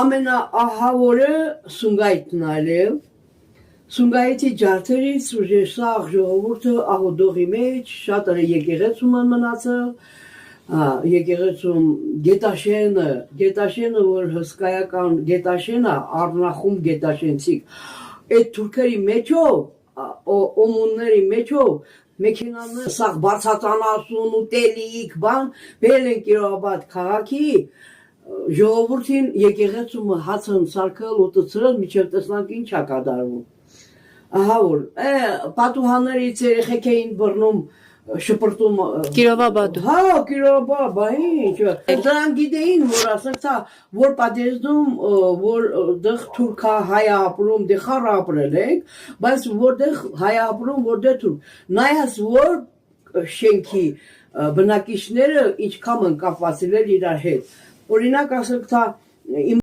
Ամենաահավորը Սումգայիթն է, Սումգայիթի ջարդերից սաղ ժողովուրդը աղոդողի մեջ շատ եկեղեցում են մնացել, եկեղեցում գետաշենը, որ հսկայական գետաշենը, առնախում գետաշենցիկ, այդ թուրքերի մեջով, օմունների մեջով, մեքենաները սաղ բարձածանասուն, ուտելիք, բան, բերել են Կիրովաբադ քաղաքի, ժողովուրդին եկեղեցում հաց են սարքել, ուտեցրել, մինչև տեսնանք ինչ է կատարվում։ Ահա որ, պատուհաններից երեխեք էին բռնում, շպրտում Կիրովաբադում։ Հա, Կիրովաբադ, ինչ, դրանք գիտեին, որ ասենք, որ պատերազմում, որ դեղ թուրքա հայ ապրում, դե խառ ապրել ենք, բայց որտեղ հայ ապրում, որտեղ թուրք, նայած որ շենքի բնակիչները ինչքան են կապված իրար հետ, օրինակ ասենք, իմ